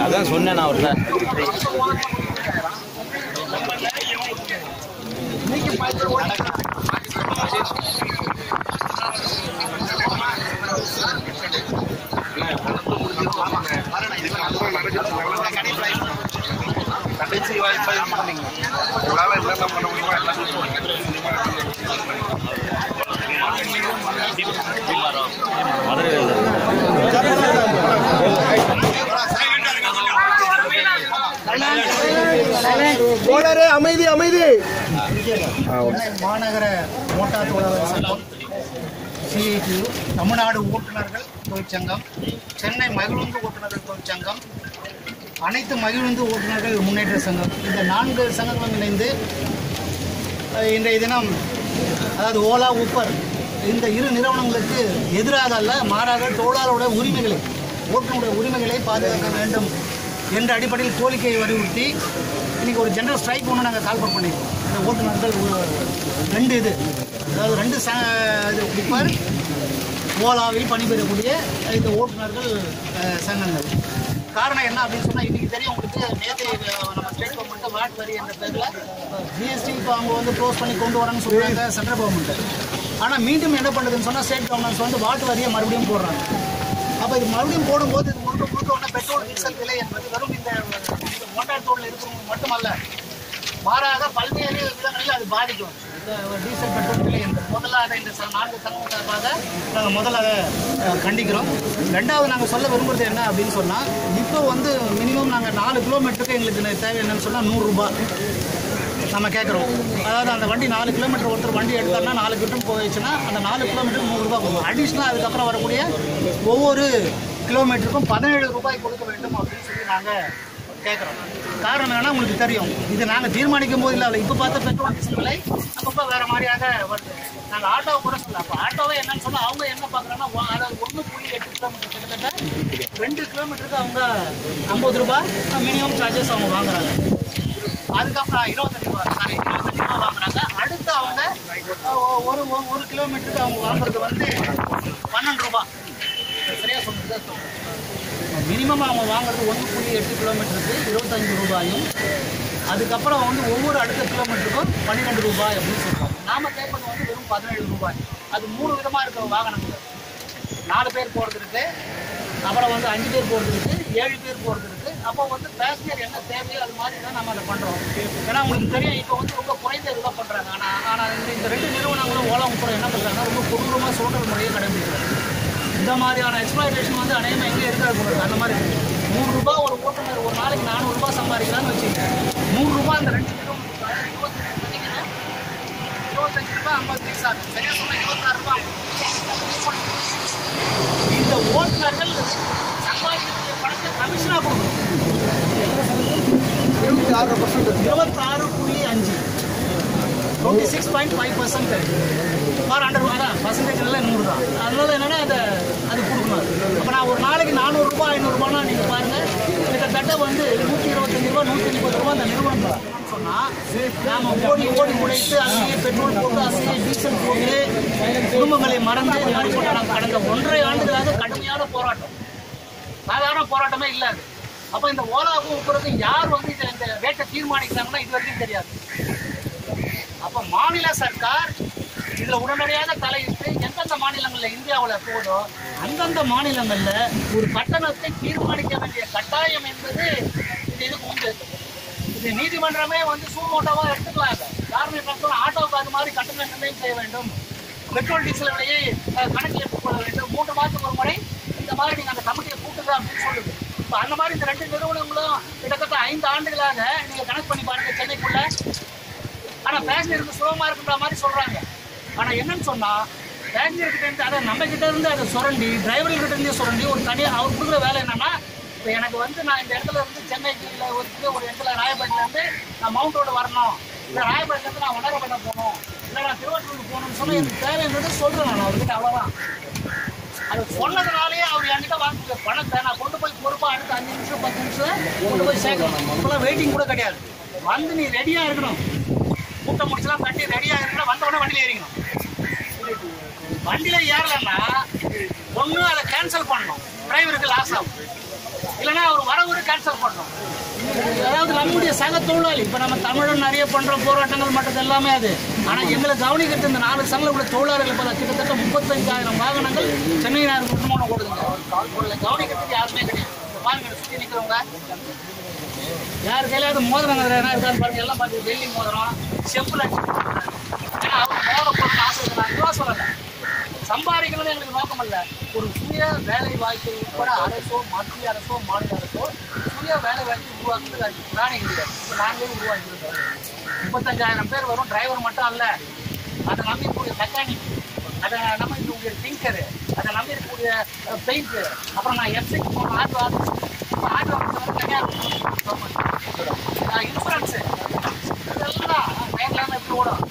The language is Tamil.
அதான் சொன்னேன் நான் அவர்கிட்ட. கடைசி வாய்ப்பாக பண்ணீங்க. உங்களால் என்னென்ன பண்ண முடியுமோ எல்லாம் அமைதி அமைதி. மாநகர மோட்டார் தொழிலாளர் சங்கம், சிஐடியு, தமிழ்நாடு ஓட்டுநர்கள் தொழிற்சங்கம், சென்னை மகிழுந்து ஓட்டுநர்கள் தொழிற்சங்கம், அனைத்து மகிழுந்து ஓட்டுநர்கள் முன்னேற்ற சங்கம், இந்த 4 சங்கங்களும் இணைந்து இன்றைய தினம் அதாவது ஓலா, ஊப்பர் இந்த 2 நிறுவனங்களுக்கு எதிராக அல்ல, மாறாக தொழிலாளருடைய உரிமைகளை, ஓட்டுநருடைய உரிமைகளை பாதுகாக்க வேண்டும் என்ற அடிப்படையில் கோரிக்கையை வலியுறுத்தி இன்றைக்கி ஒரு ஜெனரல் ஸ்ட்ரைக் ஒன்று நாங்கள் கால்பர் பண்ணியிருக்கோம். இந்த ஓட்டுநர்கள் 2 அதாவது 2 ஊப்பர், ஓலாவில் பணிபுரியக்கூடிய இந்த ஓட்டுநர்கள் சங்கங்கள். காரணம் என்ன அப்படின்னு சொன்னால், இன்றைக்கி தெரியும் உங்களுக்கு, நேற்று நம்ம ஸ்டேட் கவர்மெண்ட்டு வாட் வரி என்ற பேரில் ஜிஎஸ்டி இப்போ அவங்க க்ளோஸ் பண்ணி கொண்டு வரேன்னு சொல்கிறாங்க சென்ட்ரல் கவர்மெண்ட்டு. ஆனால் மீண்டும் என்ன பண்ணுதுன்னு சொன்னால், ஸ்டேட் கவர்மெண்ட்ஸ் வந்து வாட் வரியை மறுபடியும் போடுறாங்க. அப்போ இது மறுபடியும் போடும்போது இது முழுக்க ஒன்று பெட்ரோல் டீசல் விலை என்பது வெறும் இந்த மோட்டார் தொழில் இருக்கிறவங்க மட்டுமல்ல, மாறாக பல்வேறு விதங்களில் அது பாதிக்கும். இந்த டீசல் பெட்ரோல் விலை என்பது முதல்ல அதை இந்த 4 சங்கம் சார்பாக நாங்கள் முதல்ல அதை கண்டிக்கிறோம். 2வது நாங்கள் சொல்ல விரும்புகிறது என்ன அப்படின்னு சொன்னால், இப்போ வந்து மினிமம் நாங்கள் 4 கிலோமீட்டருக்கு எங்களுக்கு தேவை என்னன்னு சொன்னால் 100 ரூபா நம்ம கேட்குறோம். அதாவது அந்த வண்டி 4 கிலோமீட்டர் ஒருத்தர் வண்டி எடுத்தாருன்னா 4 கிலோமீட்டர் போயிடுச்சுன்னா அந்த 4 கிலோமீட்டருக்கு 100 ரூபா கொடுக்கும். அடிஷ்னலாக அதுக்கப்புறம் வரக்கூடிய ஒவ்வொரு கிலோமீட்டருக்கும் 17 ரூபாய் கொடுக்க வேண்டும் அப்படின்னு சொல்லி நாங்கள் கேட்குறோம். காரணம் என்னன்னா, உங்களுக்கு தெரியும், இது நாங்கள் தீர்மானிக்கும் போது இல்லை, இப்போ பார்த்த பெட்ரோல் டீசல் விலை அப்பப்போ வேறு மாதிரியாக வருது. நாங்கள் ஆட்டோவை கூட சொல்லலாம். அப்போ ஆட்டோவை என்னன்னு சொன்னால் அவங்க என்ன பார்க்குறாங்கன்னா, அதாவது 1.8 கிலோமீட்டர் கிட்டத்தட்ட 2 கிலோமீட்டருக்கு அவங்க 50 ரூபாய் மினிமம் சார்ஜஸ் அவங்க வாங்குறாங்க. அதுக்கப்புறம் 25 ரூபா வாங்குறாங்க. அடுத்து அவங்க ஒரு கிலோமீட்டருக்கு அவங்க வாங்குறது வந்து 12 ரூபா. சரியா சொல்லுங்க. மினிமம் அவங்க வாங்குறது 1.8 கிலோமீட்டருக்கு 25 ரூபாயும், அதுக்கப்புறம் வந்து ஒவ்வொரு அடுத்த கிலோமீட்டருக்கும் 12 ரூபாய் அப்படின்னு சொல்லுவாங்க. நாம கேட்பது வந்து வெறும் 17 ரூபாய். அது 3 விதமாக இருக்கிற வாகனங்கள். 4 பேர் போகிறது இருக்குது, அப்புறம் வந்து 5 பேர் போகிறது இருக்குது, 7 பேர் போகிறது இருக்குது. அப்போ வந்து பேசஞ்சர் என்ன தேவையோ அது மாதிரி தான் நம்ம அதை பண்ணுறோம். ஏன்னா உங்களுக்கு தெரியும், இப்போ வந்து ரொம்ப குறைந்த இதில் பண்ணுறாங்க. ஆனால் இந்த 2 நிறுவனங்களும் ஓலா ஊப்பர் என்ன பண்ணுறாங்கன்னா, ரொம்ப கொடூரமாக சோழல் முறையை கடைபிடிக்கிறாங்க. இந்த மாதிரியான எக்ஸ்ப்ளாய்டேஷன் வந்து அநேகமாக எங்கே இருக்காது போகிறது. அந்த மாதிரி 100 ரூபா ஒரு ஓட்டுநர் ஒரு நாளைக்கு 400 ரூபா சம்பாதிக்கலாம்னு வச்சுக்கோங்க. 100 ரூபா அந்த 2 நிறுவனத்துக்கு 25 ரூபா 50 பைசா, சரியா சொன்னால் 26 ரூபா. இந்த ஓட்டுநர்கள் சம்பாதிக்கக்கூடிய பணத்தை கமிஷனாக கொடுக்கணும். 26.5 26.5% ஃபார் அண்டர் அதான் பர்சன்டேஜ்ல 100 தான். அதனால என்னன்னா அது கொடுக்கணும். அப்போ நான் ஒரு நாளைக்கு 400 ரூபா 500 ரூபானா நீங்கள் பாருங்கள், கிட்டத்தட்ட வந்து 125 ரூபா 130 ரூபா அந்த நிறுவனம் சொன்னால், நாம் ஓடி உழைத்து அங்கேயே பெட்ரோல் போட்டு அங்கேயே டீசல் போட்டு குடும்பங்களை மறந்து இந்த மாதிரி போட்டு நாங்கள் கடந்த 1.5 ஆண்டுகளாக கடுமையான போராட்டம், சாதாரண போராட்டமே இல்லாது. அப்போ இந்த ஓலாவுக்கும் ஊப்பருக்கும் யார் வந்து இந்த ரேட்டை தீர்மானிக்கிறாங்கன்னா இது வரைக்கும் தெரியாது. அப்போ மாநில சர்க்கார் இதுல உடனடியாக தலையிட்டு எந்தெந்த மாநிலங்கள்ல இந்தியாவில் போதோ அந்தந்த மாநிலங்கள்ல ஒரு கட்டணத்தை தீர்மானிக்க வேண்டிய கட்டாயம் என்பது இதுக்கு உண்டு. இது நீதிமன்றமே வந்து சூமோட்டோவா எடுத்துக்கலாங்க. காரணம் என்ன, ஆட்டோவுக்கு அது மாதிரி கட்டணம் நிர்ணயம் செய்ய வேண்டும், பெட்ரோல் டீசல் விலையை கணக்கில் எடுத்துக்கொள்ள வேண்டும், 3 மாதத்துக்கு ஒரு முறை இந்த மாதிரி நீங்க அந்த கமிட்டியை கூட்டுங்க அப்படின்னு சொல்லுது. இப்போ அந்த மாதிரி இந்த 2 நிறுவனங்களும் கிட்டத்தட்ட 5 ஆண்டுகளாக நீங்க கணக்கு பண்ணி பாருங்க சென்னைக்குள்ள. ஆனா பேசஞ்சருக்கு சுலபமா இருக்குன்ற மாதிரி சொல்றாங்க. ஆனா என்னன்னு சொன்னா பேசஞ்சர் கிட்ட இருந்து அதை நம்ம கிட்ட இருந்து அதை சுரண்டி டிரைவர் கிட்ட இருந்தே சுரண்டி ஒரு தனியாக அவர் கொடுக்குற வேலை என்னன்னா, இப்போ எனக்கு வந்து நான் இந்த இடத்துல இருந்து சென்னைக்கு இல்லை ஒரு இடத்துல ராயப்பேட்டில இருந்து நான் மவுண்ட் ரோடு வரணும், இல்லை ராயப்பேட்டில இருந்து நான் வண்ணாரப்பேட்டை போகணும், இல்லை நான் திருவள்ளூருக்கு போகணும்னு சொன்னா எனக்கு தேவைன்றது சொல்றேன் நான் அவர்கிட்ட. அவ்வளவுதான். அது சொன்னதுனாலேயே அவர் என்கிட்ட வாங்கிக்க பணத்தை நான் கொண்டு போய் பொறுப்பா அடுத்த 5 நிமிஷம் 10 நிமிஷம் கொண்டு போய் சேர்க்கணும். இப்பெல்லாம் வெயிட்டிங் கூட கிடையாது. வந்து நீ ரெடியா இருக்கணும், கூட்டம் முடிச்சலாம் கட்டி ரெடியா இருக்கணும், வந்த உடனே வண்டியில ஏறிக்கணும். வண்டியில ஏறலன்னா ஒண்ணு அதை கேன்சல் பண்ணணும், டிரைவருக்கு லாஸ் ஆகும், இல்லைன்னா அவர் வரவரு கேன்சல் பண்ணணும். அதாவது நம்முடைய சக தொழிலாளி இப்ப நம்ம தமிழன் நிறைய பண்ற போராட்டங்கள் மற்றது எல்லாமே அது. ஆனா எங்களை கவனிக்கிறது இந்த 4 சங்கல உள்ள தொழிலாளர்கள் பல கிட்டத்தட்ட 35,000 வாகனங்கள் சென்னை நகர் குற்றமான ஓடுதுங்க. கவனிக்கிறதுக்கு யாருமே கிடையாது. பாருங்க சுற்றி நிற்கிறவங்க யாரு கையிலாவது மோதிரம் இருக்கான்னு பாருங்க. எல்லாம் பாருங்க வெள்ளி மோதிரம் செப்புல. ஏன்னா அவங்க மோதிரம் போட்டு ஆசை சொல்லலை, சம்பாதிக்கணும்னு எங்களுக்கு நோக்கம் அல்ல. ஒரு சுய வேலை வாய்ப்பை உட்பட அரசோ மத்திய அரசோ மாநில அரசோ சுய வேலை வாய்ப்பை உருவாக்குறது அது பிராணி கிடையாது. இப்போ நாங்களே உருவாக்கியிருக்கோம். 35,000 பேர் வரும். டிரைவர் மட்டும் அல்ல, அதை நம்பி இருக்கக்கூடிய மெக்கானிக், அதை நம்பி இருக்கக்கூடிய டிங்கரு, அதை நம்பி இருக்கக்கூடிய பெயிண்ட், அப்புறம் நான் எஃப்சிக்கு போகணும், ஆட்டோ தனியார் இன்சூரன்ஸு, இதெல்லாம் வேண்டாம் எப்படி ஓடும்.